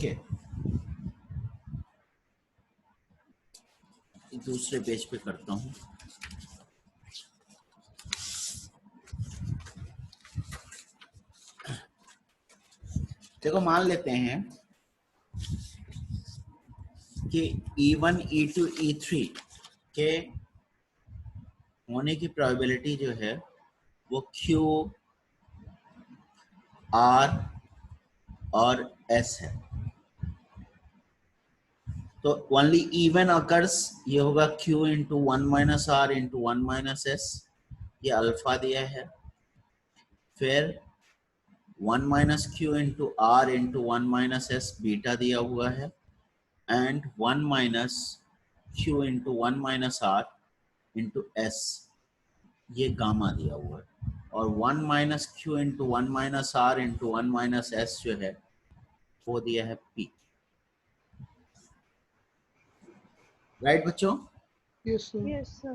Okay, दूसरे page पे करता हूँ। देखो मान लेते हैं कि E1, E2, E3 के होने की प्रोबेबिलिटी जो है वो Q, R और S है। तो ओनली इवन अकर्स, ये होगा Q into 1 minus R into 1 minus S, ये अल्फा दिया है। फिर 1 minus Q into R into 1 minus S beta दिया हुआ है, and 1 minus Q into 1 minus R into S, ये गामा दिया हुआ है। और 1 minus Q into 1 minus R into 1 minus S जो है वो दिया है P। राइट बच्चों? Yes sir. Yes sir.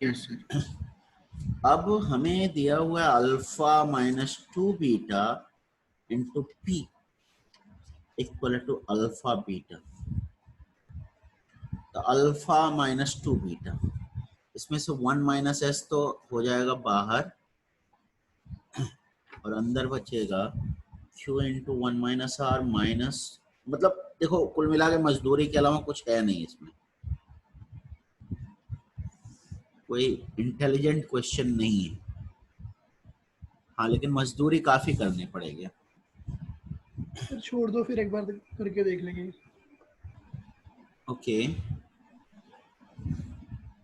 Yes sir. अब हमें दिया हुआ है alpha minus 2 beta into P equal to alpha beta. तो अल्फा माइनस 2 बीटा, इसमें से 1 माइनस एस तो हो जाएगा बाहर और अंदर बचेगा Q into 1 minus R minus, मतलब देखो कुल मिला के मजदूरी के अलावा कुछ है नहीं इसमें, कोई इंटेलिजेंट क्वेश्चन नहीं है। हाँ लेकिन मजदूरी काफी करनी पड़ेगी। सर छोड़ दो, फिर एक बार करके देख लेंगे। ओके,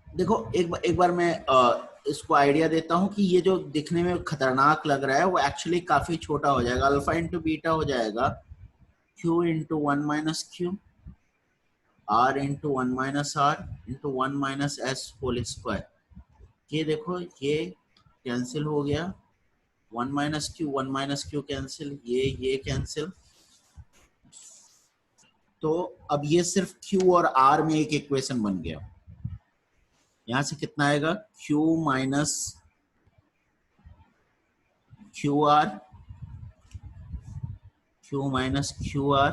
देखो एक बार मैं इसको आइडिया देता हूँ कि ये जो दिखने में खतरनाक लग रहा है वो एक्चुअली काफी छोटा हो जाएगा। अल्फा इंटू बीटा हो जाएगा Q into 1 minus Q, R into 1 minus R into 1 minus S whole square. ये देखो ये कैंसिल हो गया, 1 माइनस Q कैंसिल, ये कैंसिल। तो अब ये सिर्फ Q और R में एक इक्वेशन बन गया। यहां से कितना आएगा, Q minus QR, Q minus QR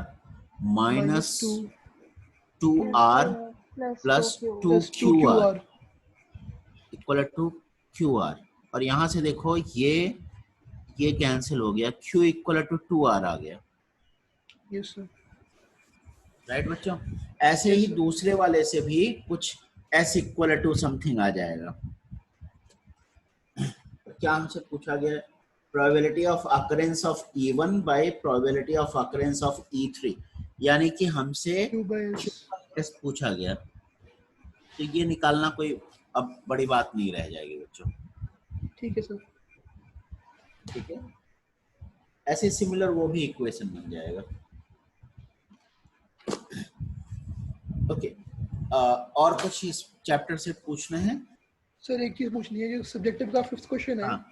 minus 2R plus 2QR equal to QR। और यहां से देखो ये कैंसिल हो गया, Q इक्वल टू 2R आ गया। Yes sir. राइट बच्चों? ऐसे ही दूसरे वाले से भी कुछ S इक्वल टू समथिंग आ जाएगा। क्या हमसे पूछा गया है? Probability of occurrence of E1 bye probability of occurrence of E3, यानी कि हमसे Q पूछा गया। तो ये निकालना कोई अब बड़ी बात नहीं रह जाएगी बच्चों। ठीक है सर। ठीक है, ऐसे सिमिलर वो भी इक्वेशन बन जाएगा। ओके, और कुछ इस चैप्टर से पूछना है? सर एक चीज पूछनी है, जो सब्जेक्टिव का 5th क्वेश्चन है। हाँ,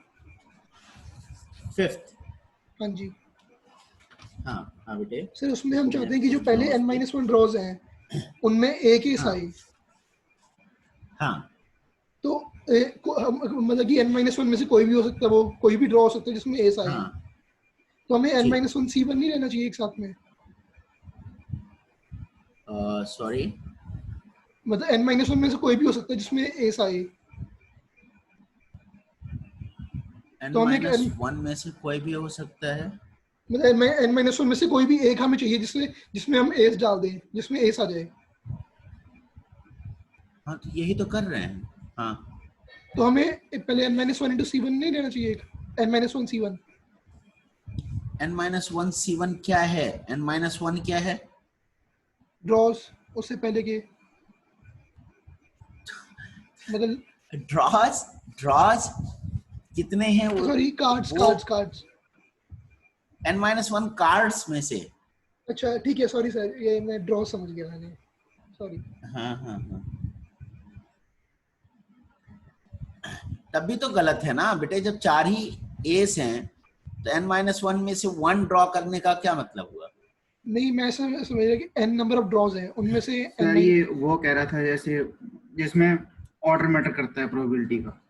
5th। हाँ जी हाँ हाँ बेटे। सर, उसमें हम चाहते हैं कि जो पहले n-1 ड्रॉज हैं उनमें एक ही हाँ। साई। हाँ तो मतलब कि n-1 में से कोई भी हो सकता है, वो कोई भी ड्रॉ हो सकता है जिसमें ए साई। हाँ, तो हमें ठीक। n-1 C1 नहीं रहना चाहिए एक साथ में? सॉरी, मतलब n-1 में से कोई भी हो सकता है जिसमें ए साई। तो हमें n-1 में से कोई भी हो सकता है। मतलब n-1 में से कोई भी एक हमें चाहिए जिसमें हम एस डाल दें, जिसमें एस आ जाए। हाँ तो यही तो कर रहे हैं। हाँ, तो हमें पहले n-1 into C1 नहीं रहना चाहिए, n-1 C1। n-1 C1 क्या है? n-1 क्या है? ड्रॉज उससे पहले के, मतलब ड्रॉज कितने हैं वो? सॉरी कार्ड्स वो कार्ड्स। n-1 कार्ड्स में से। अच्छा ठीक है, सॉरी सर, ये मैं ड्रॉ समझ गया मैंने, सॉरी। हाँ हाँ हाँ, तब भी तो गलत है ना बेटे, जब 4 ही एस हैं तो n-1 में से 1 ड्रॉ करने का क्या मतलब हुआ? नहीं, मैं समझ रहा कि n नंबर ऑफ ड्रॉज हैं, उनमें से सर ये वो कह रहा था जैसे जिसमें ऑर्डर मैटर करता है प्रोबेबिलिटी का,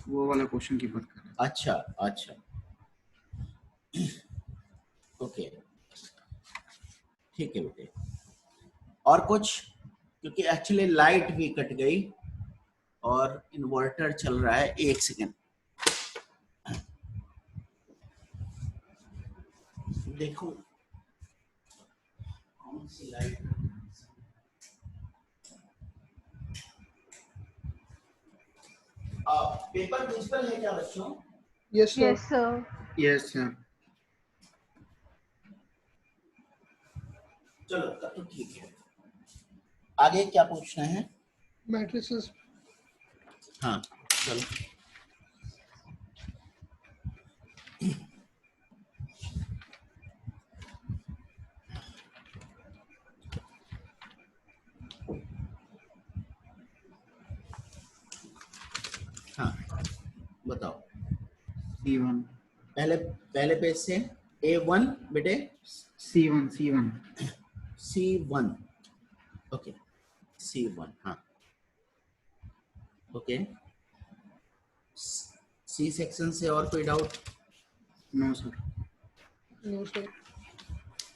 वो वाला क्वेश्चन की बात कर रहा है। अच्छा अच्छा, ओके। ठीक है बेटे, और कुछ, क्योंकि एक्चुअली लाइट भी कट गई और इन्वर्टर चल रहा है। एक सेकेंड देखो कौन सी लाइट। पेपर प्रिंसिपल है क्या बच्चों? Yes sir. Yes, sir. Yes sir. चलो तब तो ठीक है। आगे क्या पूछना है? मैट्रिसेस। हाँ चलो। हाँ बताओ। C1 पहले पहले पेज से A1 बेटे। C1 C1 ओके, C1 हाँ ओके। सी सेक्शन से और कोई doubt? No sir. No sir.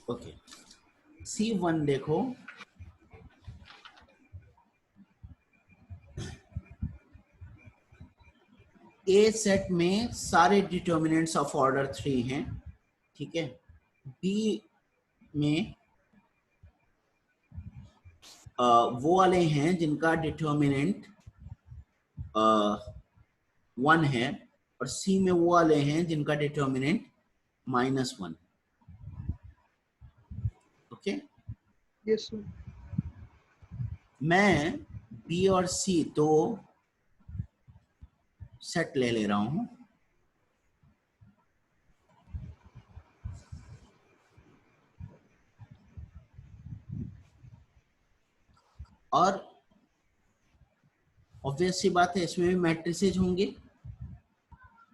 Okay, C1 देखो, ए सेट में सारे डिटर्मिनेंट्स ऑफ ऑर्डर 3 हैं, ठीक है। बी में वो वाले हैं जिनका डिटर्मिनेंट 1 है, और सी में वो वाले हैं जिनका डिटर्मिनेंट -1। Okay, yes sir. मैं बी और सी दो सेट ले रहा हूं, और ऑब्वियस सी बात है इसमें भी मैट्रिसेज होंगे,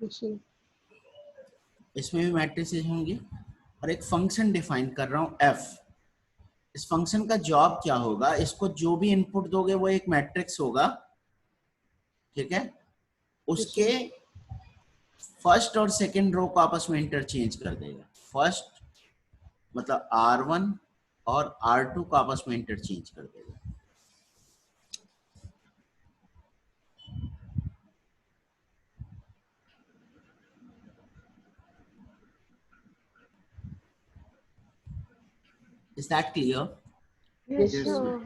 यस सर। इसमें भी मैट्रिसेज होंगे, और एक फंक्शन डिफाइन कर रहा हूं f। इस फंक्शन का जॉब क्या होगा? इसको जो भी इनपुट दोगे वो एक मैट्रिक्स होगा, ठीक है। उसके फर्स्ट और सेकंड रो को आपस में इंटरचेंज कर देगा। फर्स्ट मतलब R1 और R2 को आपस में इंटरचेंज कर देगा। Is that clear? Yes, Yes, sir.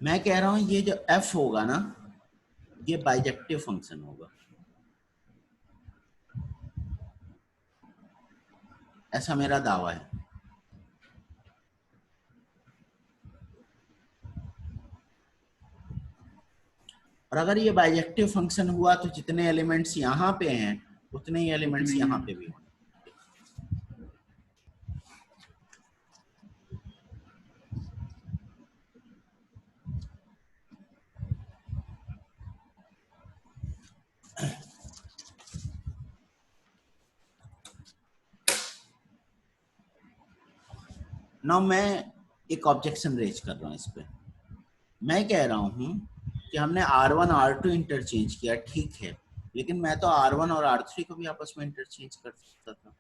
मैं कह रहा हूं ये जो f होगा ना, ये बाइजेक्टिव फंक्शन होगा, ऐसा मेरा दावा है। और अगर ये बाइजेक्टिव फंक्शन हुआ तो जितने एलिमेंट्स यहाँ पे हैं उतने ही एलिमेंट्स उतने ही यहाँ हैं। पे भी होंगे। नाउ मैं एक ऑब्जेक्शन रेज कर रहा हूँ इस पे। मैं कह रहा हूँ कि हमने R1 R2 इंटरचेंज किया, ठीक है, लेकिन मैं तो R1 और R3 को भी आपस में इंटरचेंज कर सकता था।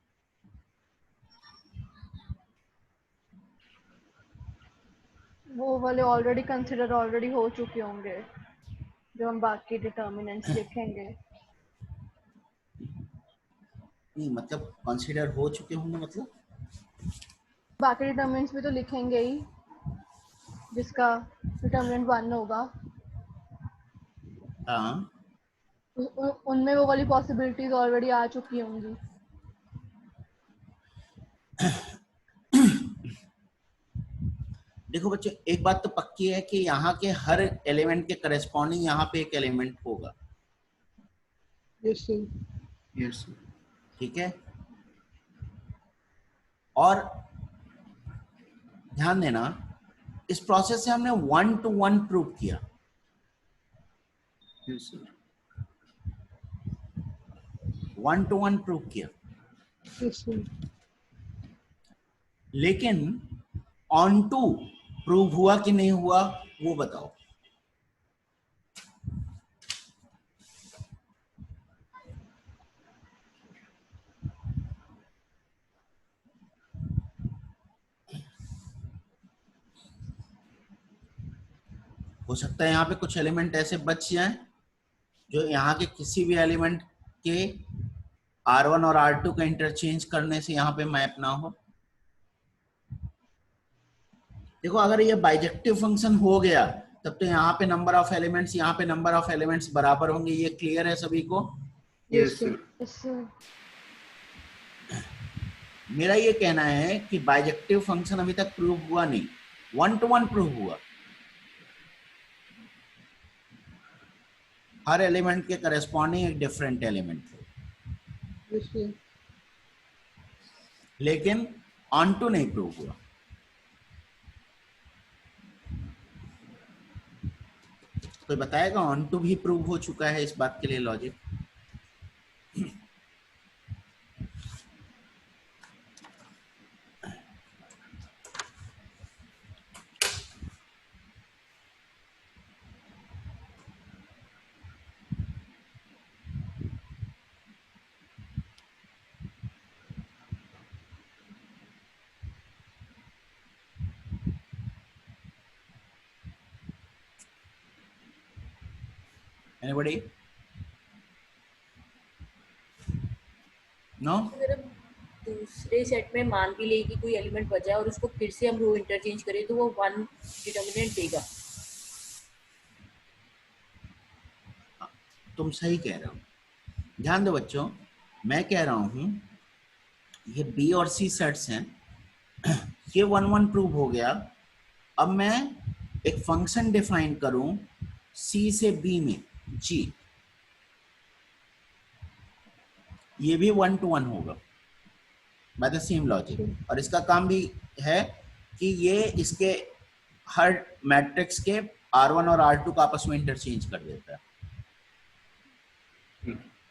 वो वाले ऑलरेडी कंसिडर ऑलरेडी हो चुके होंगे जो हम बाकी डिटर्मिनेंट्स लिखेंगे। नहीं मतलब कंसीडर हो चुके होंगे मतलब? बाकी डिटर्मिनेंट्स भी तो लिखेंगे ही जिसका डिटर्मिनेंट 1 होगा। हाँ उनमें वो वाली पॉसिबिलिटीज ऑलरेडी आ चुकी होंगी। देखो बच्चों, एक बात तो पक्की है कि यहाँ के हर एलिमेंट के करस्पॉन्डिंग यहाँ पे एक एलिमेंट होगा, यस सर। Yes sir. ठीक है। और ध्यान देना, इस प्रोसेस से हमने 1 to 1 प्रूव किया, यस सर। 1 to 1 प्रूव किया, यस सर। लेकिन ऑन टू प्रूव हुआ कि नहीं हुआ वो बताओ। हो सकता है यहाँ पे कुछ एलिमेंट ऐसे बच जाएं जो यहाँ के किसी भी एलिमेंट के R1 और R2 का इंटरचेंज करने से यहाँ पे मैप ना हो। देखो अगर ये बाइजेक्टिव फंक्शन हो गया तब तो यहाँ पे नंबर ऑफ एलिमेंट्स, यहाँ पे नंबर ऑफ एलिमेंट्स बराबर होंगे। ये क्लियर है सभी को? Yes sir. इससे मेरा ये कहना है कि बाइजेक्टिव फंक्शन अभी तक प्रूव हुआ नहीं, 1 to 1 प्रूव हुआ। हर एलिमेंट के करस्पॉन्डिंग एक डिफरेंट एलिमेंट थे, यस सर। लेकिन ऑन टू नहीं प्रूव हुआ। कोई बताएगा ऑन टू भी प्रूव हो चुका है इस बात के लिए लॉजिक? Anybody? No? अगर हम दूसरे सेट में मान भी ले कि कोई एलिमेंट बचा है और उसको फिर से हम रो इंटरचेंज करें तो वो 1 डिटर्मिनेंट देगा। तुम सही कह रहे हो। ध्यान दो बच्चों, मैं कह रहा हूं ये बी और सी सेट्स हैं, ये 1 1 प्रूव हो गया। अब मैं एक फंक्शन डिफाइन करूं सी से बी में जी, ये भी 1 to 1 होगा बाय द सेम लॉजिक। और इसका काम भी है कि ये इसके हर मैट्रिक्स के R1 और R2 का आपस में इंटरचेंज कर देता है।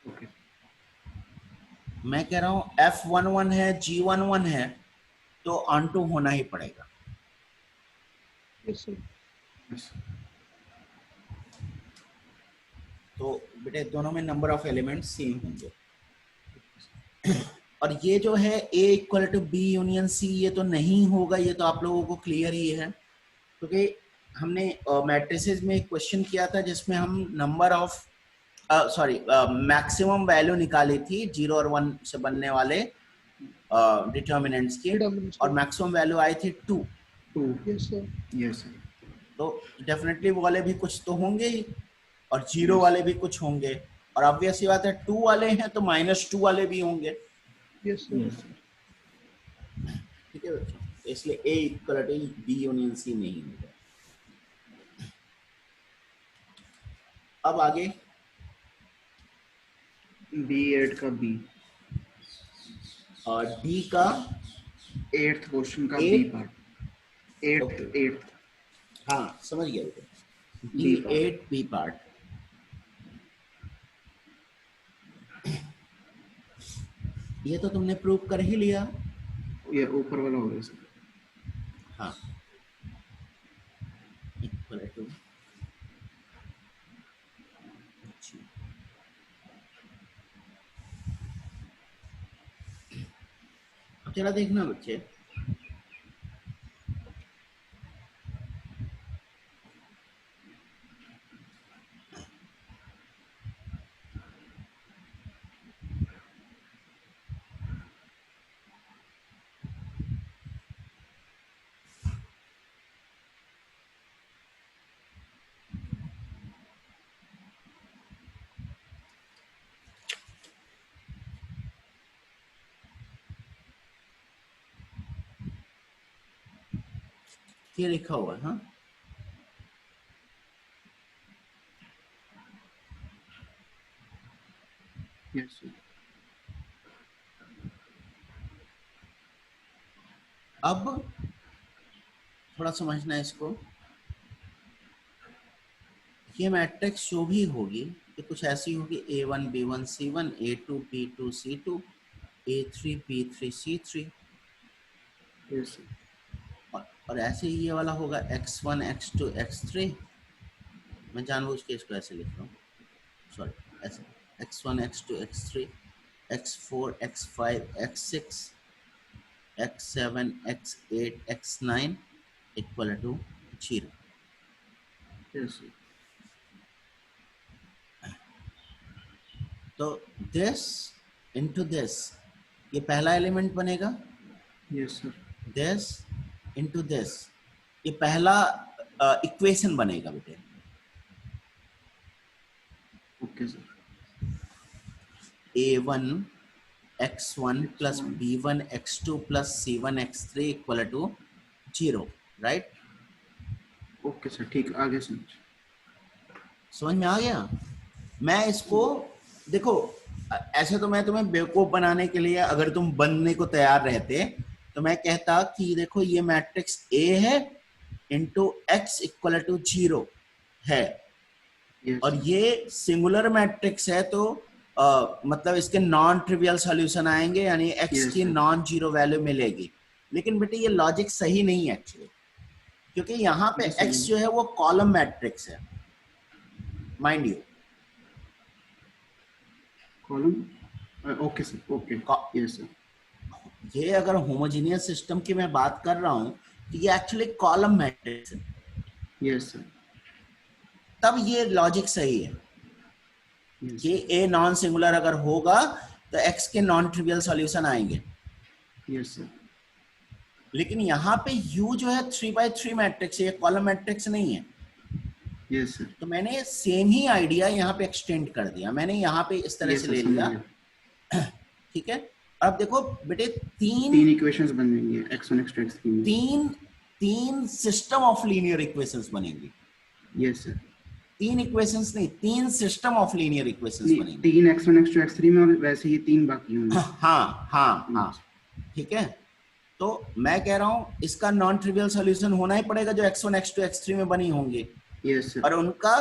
ओके। मैं कह रहा हूं F11 है, G11 है, तो ऑन टू होना ही पड़ेगा। Yes sir. तो बेटे दोनों में नंबर ऑफ एलिमेंट्स सेम होंगे। और ये जो है A equal to B union C, ये तो नहीं होगा, ये तो आप लोगों को क्लियर ही है, क्योंकि हमने मैट्रिसेस में एक क्वेश्चन किया था जिसमें हम नंबर ऑफ मैक्सिमम वैल्यू निकाली थी 0 और 1 से बनने वाले डिटर्मिनेंट्स की, Determinants और की। मैक्सिमम वैल्यू आई थी 2। 2। Yes sir. Yes sir. तो डेफिनेटली वो वाले भी कुछ तो होंगे ही, और 0 वाले भी कुछ होंगे, और ऑब्वियस सी बात है 2 वाले हैं तो -2 वाले भी होंगे। Yes sir. Yes sir. ठीक है बच्चों, इसलिए A equal to B union C नहीं होगा। अब आगे B8 का B, और D का 8th क्वेश्चन का B Eight? Part. 8th Okay. 8th हाँ समझ गया बेटे, B part. D8 B part. ये तो तुमने प्रूव कर ही लिया। ये ऊपर वाला हो गया सर। हाँ, इक्वल टू अब जरा देखना बच्चे, ये लिखा हुआ है। हाँ, यस सर। अब थोड़ा समझना है इसको। ये मैट्रिक्स जो भी होगी ये कुछ ऐसी होगी, A1 B1 C1, A2 B2 C2, A3 B3 C3, yes sir. और ऐसे ही ये वाला होगा X1 X2 X3। मैं जानबूझ के इसको ऐसे लिख रहा हूँ, सॉरी, ऐसे X1 X2 X3, X4 X5 X6 X7 X8 X9 equal to 0। Yes sir, तो दिस इंटू दिस, ये पहला एलिमेंट बनेगा, yes sir, this into this, ये पहला इक्वेशन बनेगा बेटे। Okay sir, a1 x1 plus x1, b1 x2 plus c1 x3 equal to 0, right? Okay sir, ठीक, आगे समझ। समझ में आ गया? मैं इसको देखो, ऐसे तो मैं तुम्हें बेवकूफ बनाने के लिए, अगर तुम बनने को तैयार रहते तो मैं कहता कि देखो ये मैट्रिक्स A है इंटू एक्स इक्वल टू 0 है, यस और सर, ये सिंगुलर मैट्रिक्स है, तो मतलब इसके नॉन ट्रिवियल सॉल्यूशन आएंगे, यानी x यस की सर, नॉन जीरो वैल्यू मिलेगी। लेकिन बेटे ये लॉजिक सही नहीं है एक्चुअली, क्योंकि यहाँ पे ये सही x है। जो है वो कॉलम मैट्रिक्स है, mind you. Column, okay sir, okay, yes sir, ये अगर होमोजेनियस सिस्टम की मैं बात कर रहा हूँ तो ये एक्चुअली कॉलम मैट्रिक्स है, यस सर, तब ये लॉजिक सही है। यस ये सर, a नॉन सिंगुलर अगर होगा तो x के नॉन ट्रिवियल सॉल्यूशन आएंगे। यस सर, लेकिन यहाँ पे u जो है 3x3 मैट्रिक्स है, ये कॉलम मैट्रिक्स नहीं है। यस सर, तो मैंने सेम ही आइडिया यहाँ पे एक्सटेंड कर दिया, मैंने यहाँ पे इस तरह यस से सर, ले समझ लिया। गया। ठीक है, अब देखो बेटे तीन इक्वेशंस बन जाएंगे, x1 x2 x3 में। तीन तीन सिस्टम ऑफ लीनियर इक्वेशंस बनेंगी। यस सर, तीन इक्वेशंस नहीं, तीन सिस्टम ऑफ लीनियर इक्वेशंस नहीं, बनेंगी। 3 x1 x2 x3 में, और वैसे ही 3 बाकी होंगे। हाँ हाँ हाँ, ठीक है। तो मैं कह रहा हूँ इसका नॉन ट्रिवियल सॉल्यूशन होना ही पड़ेगा जो x1 x2 x3 में बनी होंगी, यस सर, और उनका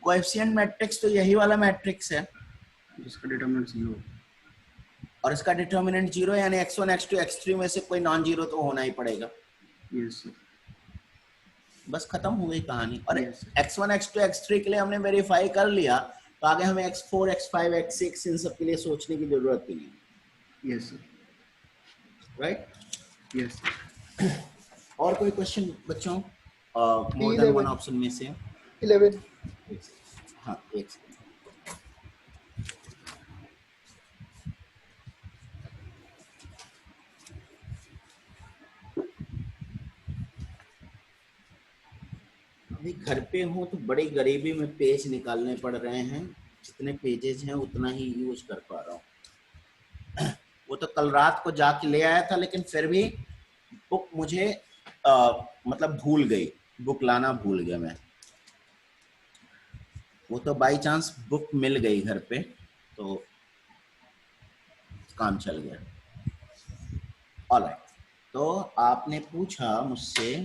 कोएफिशिएंट मैट्रिक्स तो यही वाला मैट्रिक्स है, जिसका डिटरमिनेंट 0। और इसका डिटर्मिनेंट 0 है, यानी x1 x2 x3 में से कोई नॉन जीरो तो होना ही पड़ेगा। यस सर, बस खत्म हो गई कहानी। और Yes. x1 x2 x3 के लिए हमने वेरीफाई कर लिया, तो आगे हमें x4 x5 x6 इन सब के लिए सोचने की जरूरत ही नहीं, यस सर, राइट? यस। और कोई क्वेश्चन बच्चों मोर देन वन ऑप्शन में से? 11 हाँ, एक सेकंड। अभी घर पे हूँ तो बड़ी गरीबी में पेज निकालने पड़ रहे हैं, जितने पेजेस हैं उतना ही यूज कर पा रहा हूँ। वो तो कल रात को जाके ले आया था, लेकिन फिर भी बुक मुझे मतलब भूल गई, बुक लाना भूल गया मैं। वो तो बाई चांस बुक मिल गई घर पे तो काम चल गया। ऑलराइट, तो आपने पूछा मुझसे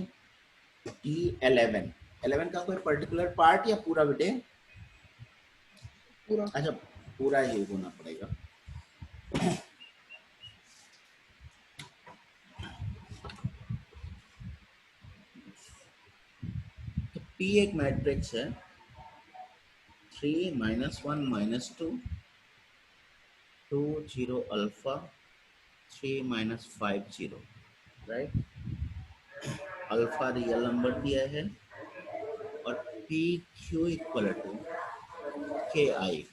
कि 11 का कोई पर्टिकुलर पार्ट या पूरा बेटे? पूरा। अच्छा, पूरा ही होना पड़ेगा। तो P एक मैट्रिक्स है, 3 -1 -2 2 0 alpha 3 -5 0, right? Alpha real number दिया है और पी क्यू इक्वल टू के आई।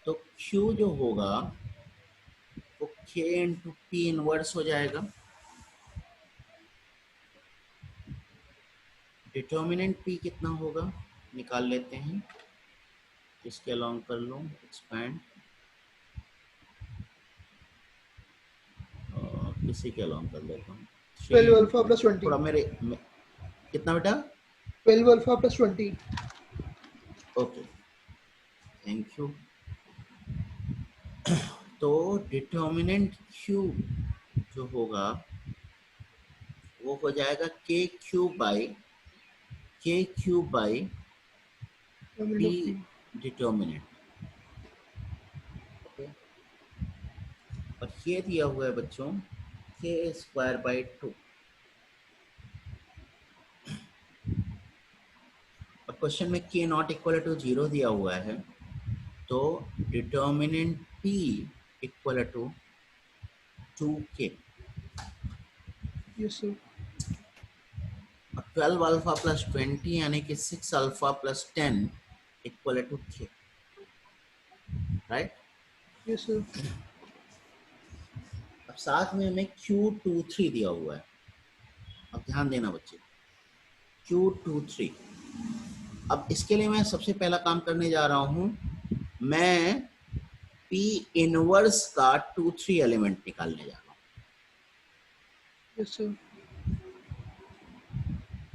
तो Q जो होगा वो K इंटू P इनवर्स हो जाएगा। डिटर्मिनेंट P कितना होगा निकाल लेते हैं, इसके अलोंग कर लो, एक्सपैंड, किसी के अलोंग कर लेता हूँ। 12 अल्फा प्लस 20। थोड़ा कितना बेटा? 12 alpha plus 20। Okay, thank you. तो डिटर्मिनेंट Q जो होगा वो हो जाएगा के cube by P determinant. Okay, और ये दिया हुआ है बच्चों k स्क्वायर बाई 2। अब क्वेश्चन में k नॉट इक्वल टू 0 दिया हुआ है, तो determinant p equal to 2k। Yes sir. 12 alpha plus 20 यानी कि 6 alpha plus 10 equal to k, right. Yes sir. अब साथ में हमें Q23 दिया हुआ है। अब ध्यान देना बच्चे, Q23। अब इसके लिए मैं सबसे पहला काम करने जा रहा हूं, मैं P इनवर्स का 2-3 एलिमेंट निकालने जा रहा हूं। Yes sir.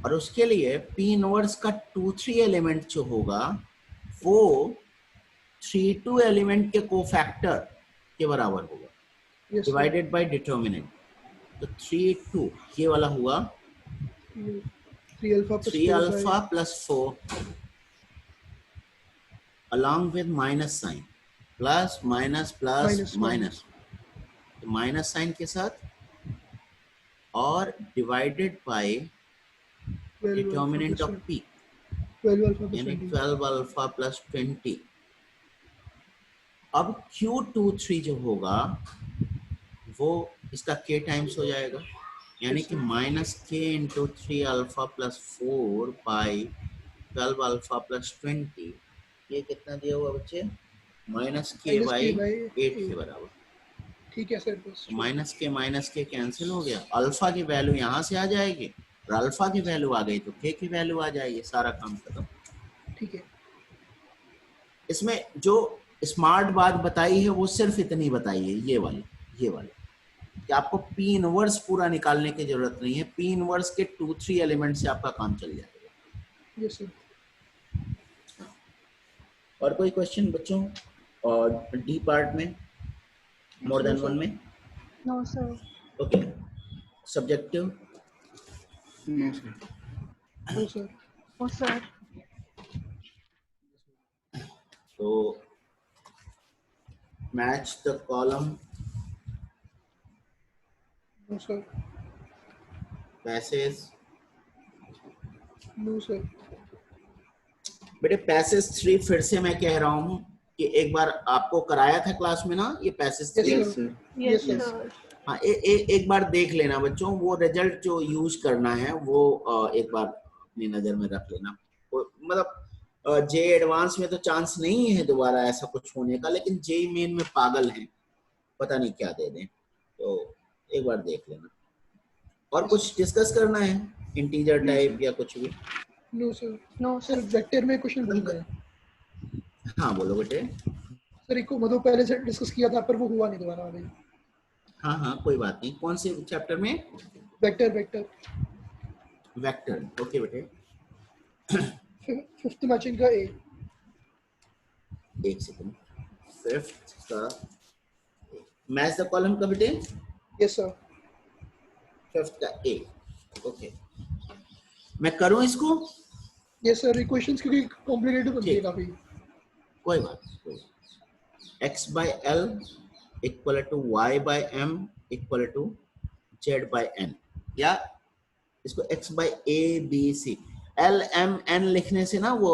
और उसके लिए P इनवर्स का 2-3 एलिमेंट जो होगा वो 3-2 एलिमेंट के कोफैक्टर के बराबर होगा, yes sir. Divided by determinant. तो 3-2 ये वाला हुआ 3 alpha plus 3 4 alpha plus 4 along with minus sign, plus minus plus minus minus, तो माइनस साइन के साथ और divided by 12 determinant alpha of plus p 12 alpha plus यानी 20। 12 अल्फा प्लस 20। अब Q23 जो होगा वो इसका k टाइम्स हो जाएगा, यानी कि minus k into 3 alpha plus 4 by 12 alpha plus 20। ये कितना दिया हुआ बच्चे, माइनस के बाई 8 के बराबर। ठीक है सर। बस माइनस के कैंसिल हो गया, अल्फा की वैल्यू यहाँ से आ जाएगी और अल्फा की वैल्यू आ गई तो के की वैल्यू आ जाएगी, सारा काम खत्म। ठीक है। इसमें जो स्मार्ट बात बताई है वो सिर्फ इतनी बताई है, ये वाली कि आपको P इनवर्स पूरा निकालने की जरूरत नहीं है, P इनवर्स के 2-3 एलिमेंट से आपका काम चल जाएगा। Yes sir. और कोई क्वेश्चन बच्चों, और डी पार्ट में मोर देन वन में? No sir. Okay, subjective? No sir. No sir. ओ सर। तो match the column no sir. Passage. No sir. बेटे पैसेज 3 फिर से मैं कह रहा हूं कि एक बार आपको कराया था क्लास में ना ये passage 3। Yes sir. Yes Yes, sir. हाँ, एक बार देख लेना बच्चों, वो रिजल्ट जो यूज करना है वो एक बार अपनी नजर में रख लेना। मतलब जे एडवांस में तो चांस नहीं है दोबारा ऐसा कुछ होने का, लेकिन जे मेन में पागल है, पता नहीं क्या दे दें, तो एक बार देख लेना। और कुछ डिस्कस करना है इंटीजर टाइप या कुछ भी? No sir. No sir sir. Vector में क्वेश्चन पूछना है हाँ बोलो बेटे। सर। एक को मतलब पहले से डिस्कस किया था पर वो हुआ नहीं दोबारा अभी। हाँ हाँ कोई बात नहीं, कौन से चैप्टर में? Vector vector vector. ओके बेटे, फिफ्थ मैचिंग का ए। एक सेकंड, फिफ्थ का मैच द कॉलम का बेटे, यस सर। फिफ्थ का ए। ओके, मैं करूं इसको? Yes sir. इक्वेशंस क्योंकि कॉम्प्लिकेटेड बनती है ठीक। काफी। कोई बात नहीं। x by L equal to Y by M equal to Z by N, या इसको x by A B C, L M N लिखने से ना वो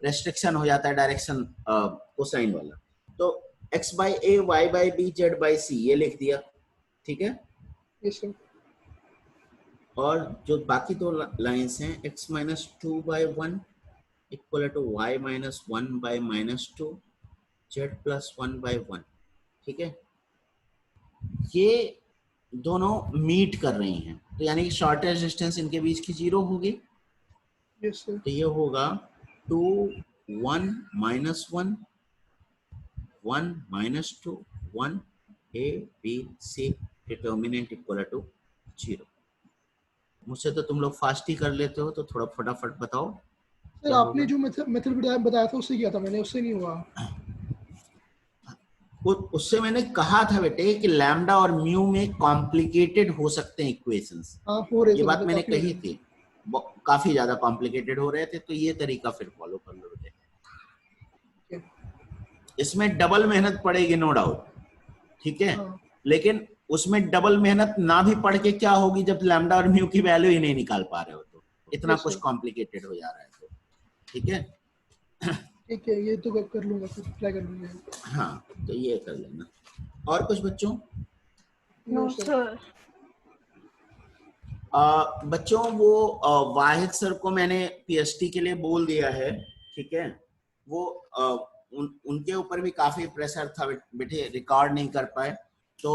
रेस्ट्रिक्शन हो जाता है डायरेक्शन कोसाइन वाला, तो x by a y by b z by c ये लिख दिया, ठीक है। यस सर। और जो बाकी दो लाइंस हैं, x minus 2 by 1 equal to y minus 1 by minus 2 z plus 1 by 1, ठीक है। ये दोनों मीट कर रही हैं, तो यानी कि शॉर्टेस्ट डिस्टेंस इनके बीच की 0 होगी। यस सर। तो ये होगा 2 1 minus 1 1 minus 2 1 A B C determinant equal to 0। मुझसे तो तुम लोग फास्ट ही कर लेते हो, तो थोड़ा फटाफट बताओ। सर आपने जो मेथड बताया था उससे किया था मैंने, उससे नहीं हुआ। उससे मैंने कहा था बेटे कि लैम्डा और म्यू में कॉम्प्लिकेटेड हो सकते हैं इक्वेशंस, हाँ हो रहे थे, ये बात मतलब मैंने काफी हो कही रहे थी, काफी ज्यादा कॉम्प्लिकेटेड हो रहे थे, तो ये तरीका फिर फॉलो कर लो बेटे। थे। इसमें डबल मेहनत पड़ेगी नो डाउट, ठीक है, हाँ। लेकिन उसमें डबल मेहनत ना भी पढ़ के क्या होगी जब लैम्डा और म्यू की वैल्यू ही नहीं निकाल पा रहे हो, तो इतना Yes, कुछ sir. कॉम्प्लिकेटेड हो जा रहा है। तो ठीक है, ठीक है, ये तो कर लूंगा, फिर ट्राई कर लूंगा। हाँ तो ये कर लेना। और कुछ बच्चों? No sir. बच्चों वो वाहिद सर को मैंने पीएचडी के लिए बोल दिया है, ठीक है। वो उनके ऊपर भी काफी प्रेशर था बेटे, रिकॉर्ड नहीं कर पाए, तो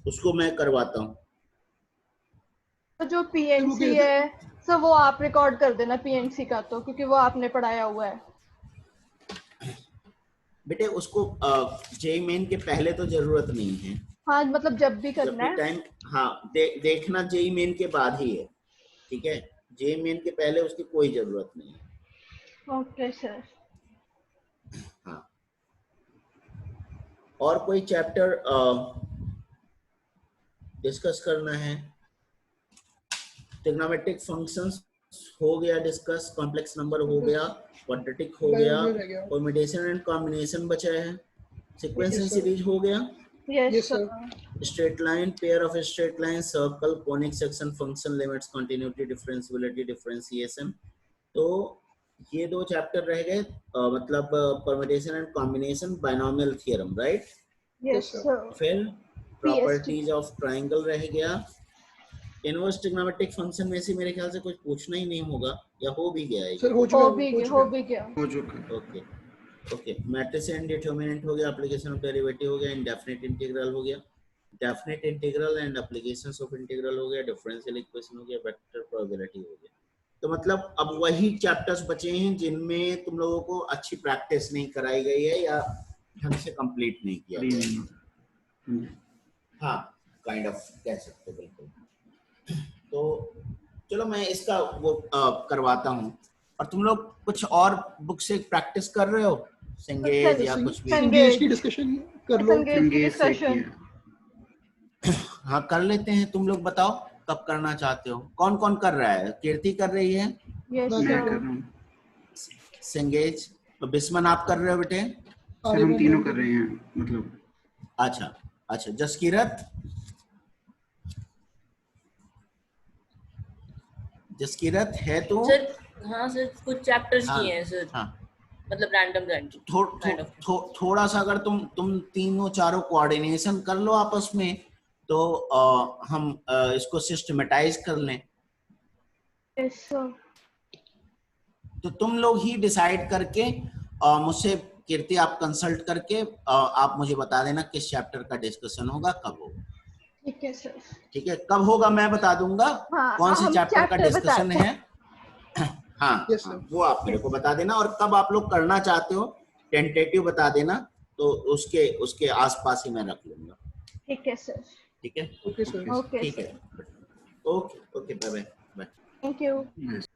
उसको मैं करवाता हूँ। तो जो पीएनसी है सर वो आप रिकॉर्ड कर देना पीएनसी का, तो क्योंकि वो आपने पढ़ाया हुआ है। बेटे उसको जेई मेन के पहले तो जरूरत नहीं है, हाँ मतलब जब भी जब करना भी है। टाइम, हाँ देखना जेई मेन के बाद ही है, ठीक है। जेई मेन के पहले उसकी कोई जरूरत नहीं है। Okay sir. हाँ, और कोई चैप्टर डिस्कस करना है? ट्रिग्नोमेट्रिक फंक्शंस हो गया डिस्कस, कॉम्प्लेक्स नंबर हो गया, क्वाड्रेटिक हो गया, परम्यूटेशन एंड कॉम्बिनेशन बचा है, सीक्वेंस एंड सीरीज हो गया, yes sir. Straight line, pair of straight line, circle, conic section, function, limits, continuity, differentiability, differentiation. तो ये दो चैप्टर रह गए, मतलब permutation and combination, binomial theorem, right. Yes sir. फिर प्रॉपर्टीज ऑफ ट्राइंगल रह गया। इनवर्स ट्रिग्नोमेट्रिक फंक्शन में से मेरे ख्याल से कुछ पूछना ही नहीं होगा, या हो भी गया है? सर हो भी गया। हो चुका है। Okay okay, matrix and determinant हो गया, एप्लीकेशन ऑफ डेरिवेटिव हो गया, इंडेफिनिट इंटीग्रल हो गया, definite integral and applications of integral हो गया, डिफरेंशियल इक्वेशन हो गया, वेक्टर प्रोबेबिलिटी हो गया। तो मतलब अब वही चैप्टर्स बचे हैं जिनमें तुम लोगों को अच्छी प्रैक्टिस नहीं कराई गई है या ढंग से कंप्लीट नहीं किया अभी गया। नहीं। हाँ, काइंड ऑफ कह सकते हो, बिल्कुल। तो चलो मैं इसका वो करवाता हूँ। और तुम लोग कुछ और बुक से प्रैक्टिस कर रहे हो, संगेज या कुछ भी? संगेज की डिस्कशन कर लो। संगीत से किया। हाँ कर लेते हैं, तुम लोग बताओ कब करना चाहते हो? कौन कौन कर रहा है? कीर्ति कर रही है, यस मैं मैं सर। कर रहा हूँ संगेज, तो बिस्मन आप कर रहे हो बेटे? सर, हम तीनों कर रहे हैं मतलब। अच्छा अच्छा, जसकीरत? जसकीरत है तो? सर हाँ सर, कुछ चैप्टर्स हाँ, किए हैं सर, हाँ। मतलब रैंडम थोड़ा सा अगर तुम तीनों चारों कोऑर्डिनेशन कर लो आपस में, तो हम इसको सिस्टमेटाइज कर लें। Yes sir. तो तुम लोग ही डिसाइड करके मुझसे, कीर्ति आप कंसल्ट करके आप मुझे बता देना किस चैप्टर का डिस्कशन होगा, कब होगा। ठीक है सर। ठीक है, कब होगा मैं बता दूंगा। हाँ, कौन से हम चैप्टर का चैप्टर डिस्कशन बताते है, हाँ, Yes, हाँ sir. वो आप मेरे को बता देना, और कब आप लोग करना चाहते हो टेंटेटिव बता देना, तो उसके आसपास ही मैं रख लूंगा। ठीक है सर। ठीक है, ओके सर। ओके ठीक है, sir. Okay okay, bye bye. Thank you. Yes.